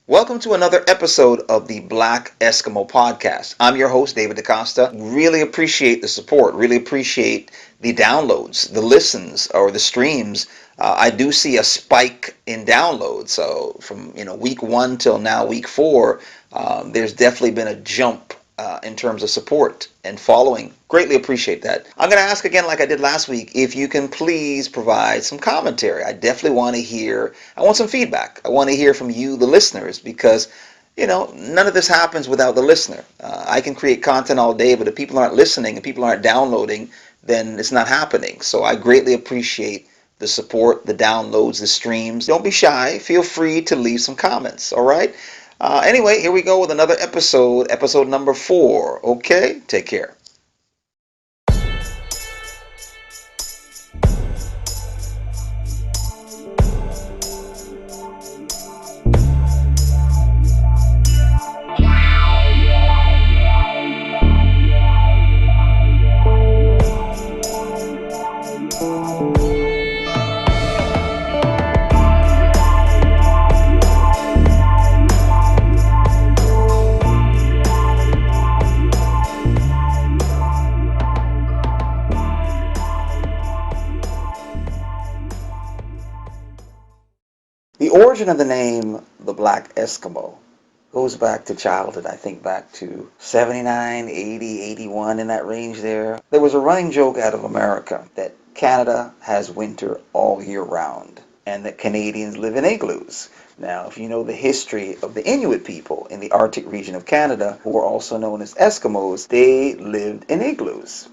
Welcome to another episode of the Black Eskimo Podcast. I'm your host, David DaCosta. Really appreciate the support, really appreciate the downloads, the listens, or the streams. I do see a spike in downloads. So from week one till now, week four, there's definitely been a jump in terms of support and following. Greatly appreciate that. I'm going to ask again, like I did last week, if you can please provide some commentary. I definitely want to hear, I want some feedback. I want to hear from you, the listeners, because none of this happens without the listener. I can create content all day, but if people aren't listening and people aren't downloading, then it's not happening. So I greatly appreciate the support, the downloads, the streams. Don't be shy. Feel free to leave some comments, all right? Anyway, here we go with another episode number 4. Okay, take care. The origin of the name, the Black Eskimo, goes back to childhood. I think back to 79, 80, 81, in that range there. There was a running joke out of America that Canada has winter all year round and that Canadians live in igloos. Now, if you know the history of the Inuit people in the Arctic region of Canada, who are also known as Eskimos, they lived in igloos.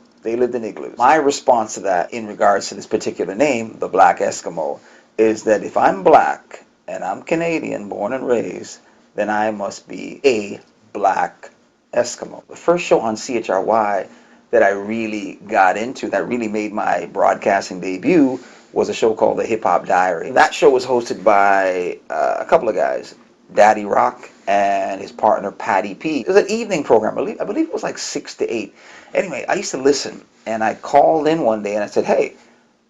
My response to that in regards to this particular name, the Black Eskimo, is that if I'm black and I'm Canadian, born and raised, then I must be a Black Eskimo. The first show on CHRY that I really got into, that really made my broadcasting debut, was a show called The Hip Hop Diary. That show was hosted by a couple of guys, Daddy Rock and his partner Patty P. It was an evening program. I believe it was like 6 to 8. Anyway, I used to listen, and I called in one day and I said, hey,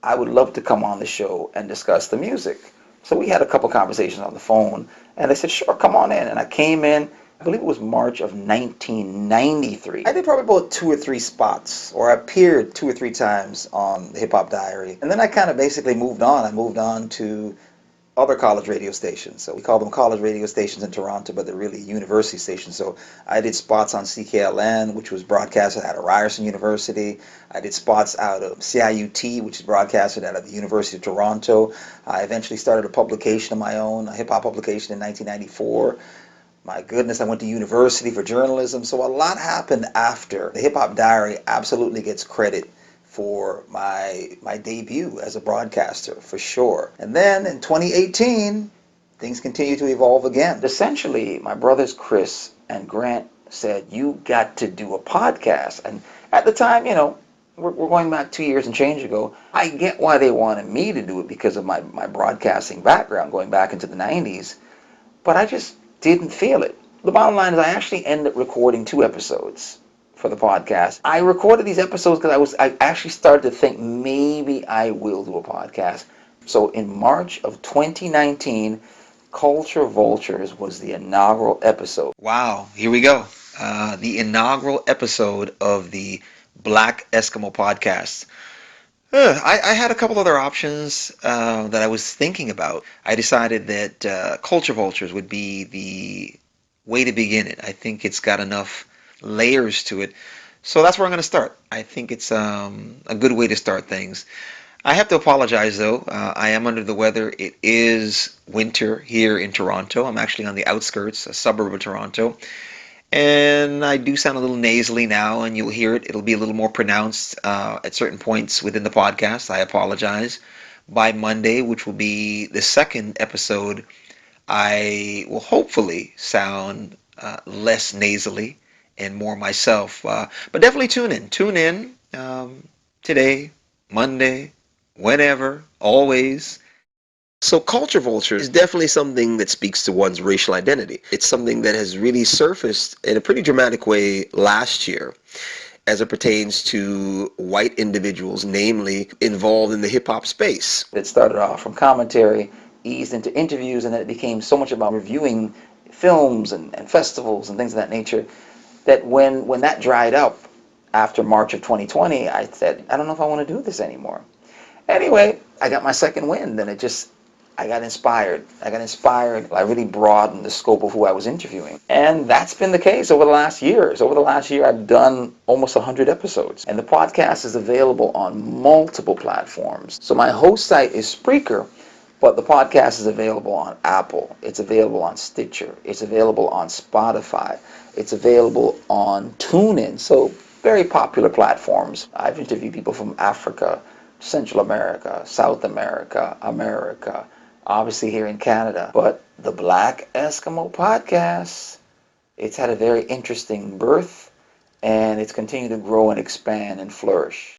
I would love to come on the show and discuss the music. So we had a couple conversations on the phone, and they said, sure, come on in. And I came in, I believe it was March of 1993. I did probably about 2 or 3 spots, or I appeared 2 or 3 times on the Hip Hop Diary. And then I kind of basically moved on. I moved on to other college radio stations. So we call them college radio stations in Toronto, but they're really university stations. So I did spots on CKLN, which was broadcasted out of Ryerson University. I did spots out of CIUT, which is broadcasted out of the University of Toronto. I eventually started a publication of my own, a hip-hop publication in 1994. My goodness, I went to university for journalism. So a lot happened after. The Hip Hop Diary absolutely gets credit for my debut as a broadcaster, for sure. And then in 2018, things continue to evolve again. Essentially, my brothers Chris and Grant said, you got to do a podcast. And at the time, we're going back 2 years and change ago. I get why they wanted me to do it because of my broadcasting background going back into the 90s. But I just didn't feel it. The bottom line is I actually ended up recording 2 episodes for the podcast. I recorded these episodes because I actually started to think maybe I will do a podcast. So in March of 2019, Culture Vultures was the inaugural episode. Wow, here we go. The inaugural episode of the Black Eskimo Podcast. I had a couple other options that I was thinking about. I decided that Culture Vultures would be the way to begin it. I think it's got enough layers to it. So that's where I'm going to start. I think it's a good way to start things. I have to apologize though. I am under the weather. It is winter here in Toronto. I'm actually on the outskirts, a suburb of Toronto. And I do sound a little nasally now, and you'll hear it. It'll be a little more pronounced at certain points within the podcast. I apologize. By Monday, which will be the second episode, I will hopefully sound less nasally and more myself. But definitely tune in. Tune in today, Monday, whenever, always. So Culture Vulture is definitely something that speaks to one's racial identity. It's something that has really surfaced in a pretty dramatic way last year as it pertains to white individuals, namely involved in the hip-hop space. It started off from commentary, eased into interviews, and then it became so much about reviewing films and festivals and things of that nature, that when that dried up after March of 2020, I said, I don't know if I want to do this anymore. Anyway, I got my second wind, and I got inspired. I really broadened the scope of who I was interviewing. And that's been the case over the last years. Over the last year, I've done almost 100 episodes. And the podcast is available on multiple platforms. So my host site is Spreaker, but the podcast is available on Apple. It's available on Stitcher. It's available on Spotify. It's available on Tunein. So very popular platforms. I've interviewed people from Africa, Central America, South America, America, obviously here in Canada. But the Black Eskimo Podcast, it's had a very interesting birth, and it's continued to grow and expand and flourish.